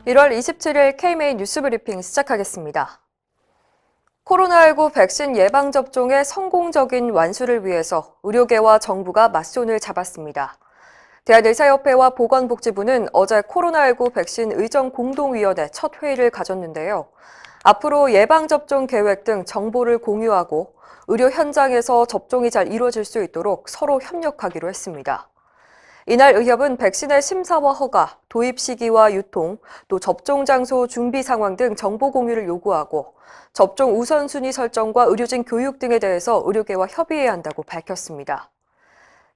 1월 27일 K-메인 뉴스 브리핑 시작하겠습니다. 코로나19 백신 예방접종의 성공적인 완수를 위해서 의료계와 정부가 맞손을 잡았습니다. 대한의사협회와 보건복지부는 어제 코로나19 백신 의정 공동위원회 첫 회의를 가졌는데요. 앞으로 예방접종 계획 등 정보를 공유하고 의료 현장에서 접종이 잘 이루어질 수 있도록 서로 협력하기로 했습니다. 이날 의협은 백신의 심사와 허가, 도입 시기와 유통, 또 접종 장소 준비 상황 등 정보 공유를 요구하고 접종 우선순위 설정과 의료진 교육 등에 대해서 의료계와 협의해야 한다고 밝혔습니다.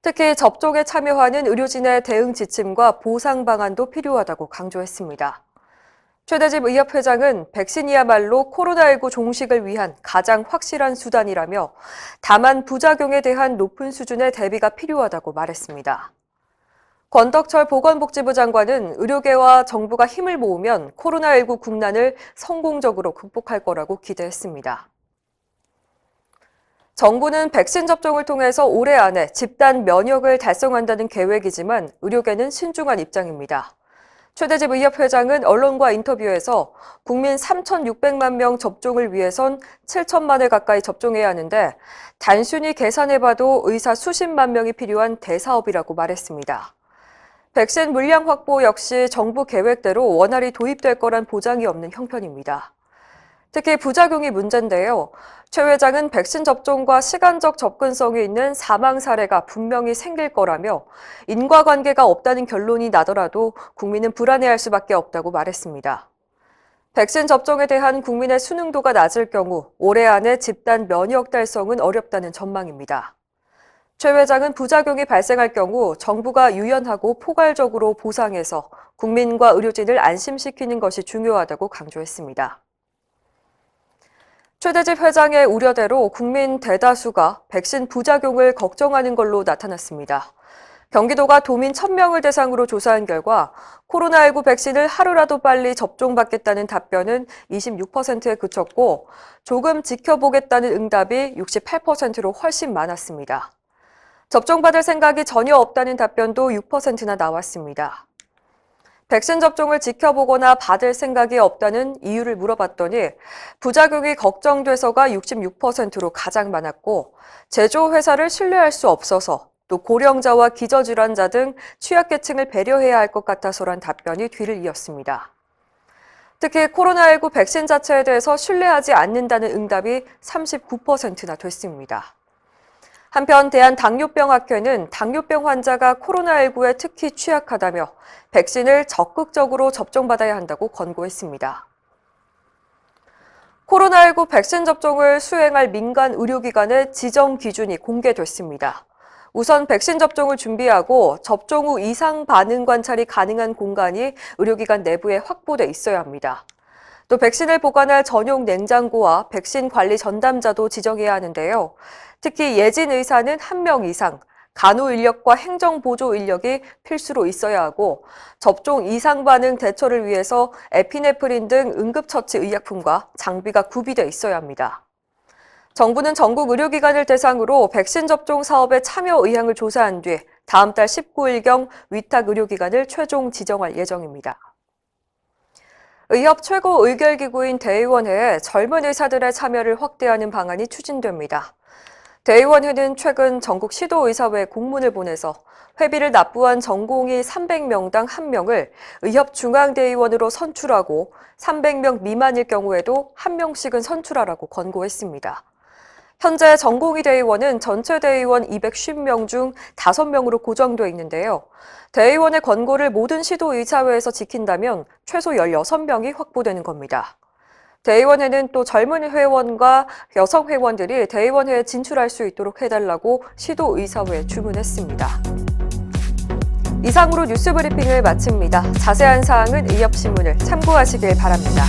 특히 접종에 참여하는 의료진의 대응 지침과 보상 방안도 필요하다고 강조했습니다. 최대집 의협 회장은 백신이야말로 코로나19 종식을 위한 가장 확실한 수단이라며 다만 부작용에 대한 높은 수준의 대비가 필요하다고 말했습니다. 권덕철 보건복지부 장관은 의료계와 정부가 힘을 모으면 코로나19 국난을 성공적으로 극복할 거라고 기대했습니다. 정부는 백신 접종을 통해서 올해 안에 집단 면역을 달성한다는 계획이지만 의료계는 신중한 입장입니다. 최대집 의협 회장은 언론과 인터뷰에서 국민 3,600만 명 접종을 위해선 7천만을 가까이 접종해야 하는데 단순히 계산해봐도 의사 수십만 명이 필요한 대사업이라고 말했습니다. 백신 물량 확보 역시 정부 계획대로 원활히 도입될 거란 보장이 없는 형편입니다. 특히 부작용이 문제인데요. 최 회장은 백신 접종과 시간적 접근성이 있는 사망 사례가 분명히 생길 거라며 인과관계가 없다는 결론이 나더라도 국민은 불안해할 수밖에 없다고 말했습니다. 백신 접종에 대한 국민의 순응도가 낮을 경우 올해 안에 집단 면역 달성은 어렵다는 전망입니다. 최 회장은 부작용이 발생할 경우 정부가 유연하고 포괄적으로 보상해서 국민과 의료진을 안심시키는 것이 중요하다고 강조했습니다. 최대집 회장의 우려대로 국민 대다수가 백신 부작용을 걱정하는 걸로 나타났습니다. 경기도가 도민 1,000명을 대상으로 조사한 결과 코로나19 백신을 하루라도 빨리 접종받겠다는 답변은 26%에 그쳤고 조금 지켜보겠다는 응답이 68%로 훨씬 많았습니다. 접종받을 생각이 전혀 없다는 답변도 6%나 나왔습니다. 백신 접종을 지켜보거나 받을 생각이 없다는 이유를 물어봤더니 부작용이 걱정돼서가 66%로 가장 많았고 제조회사를 신뢰할 수 없어서 또 고령자와 기저질환자 등 취약계층을 배려해야 할 것 같아서란 답변이 뒤를 이었습니다. 특히 코로나19 백신 자체에 대해서 신뢰하지 않는다는 응답이 39%나 됐습니다. 한편 대한당뇨병학회는 당뇨병 환자가 코로나19에 특히 취약하다며 백신을 적극적으로 접종받아야 한다고 권고했습니다. 코로나19 백신 접종을 수행할 민간 의료기관의 지정 기준이 공개됐습니다. 우선 백신 접종을 준비하고 접종 후 이상 반응 관찰이 가능한 공간이 의료기관 내부에 확보돼 있어야 합니다. 또 백신을 보관할 전용 냉장고와 백신 관리 전담자도 지정해야 하는데요. 특히 예진 의사는 1명 이상, 간호 인력과 행정 보조 인력이 필수로 있어야 하고 접종 이상 반응 대처를 위해서 에피네프린 등 응급처치 의약품과 장비가 구비돼 있어야 합니다. 정부는 전국 의료기관을 대상으로 백신 접종 사업에 참여 의향을 조사한 뒤 다음 달 19일경 위탁 의료기관을 최종 지정할 예정입니다. 의협 최고 의결기구인 대의원회에 젊은 의사들의 참여를 확대하는 방안이 추진됩니다. 대의원회는 최근 전국 시도의사회 공문을 보내서 회비를 납부한 전공의 300명당 1명을 의협 중앙대의원으로 선출하고 300명 미만일 경우에도 1명씩은 선출하라고 권고했습니다. 현재 전공의 대의원은 전체 대의원 250명 중 5명으로 고정돼 있는데요. 대의원의 권고를 모든 시도의사회에서 지킨다면 최소 16명이 확보되는 겁니다. 대의원회는 또 젊은 회원과 여성 회원들이 대의원회에 진출할 수 있도록 해달라고 시도의사회에 주문했습니다. 이상으로 뉴스 브리핑을 마칩니다. 자세한 사항은 의협신문을 참고하시길 바랍니다.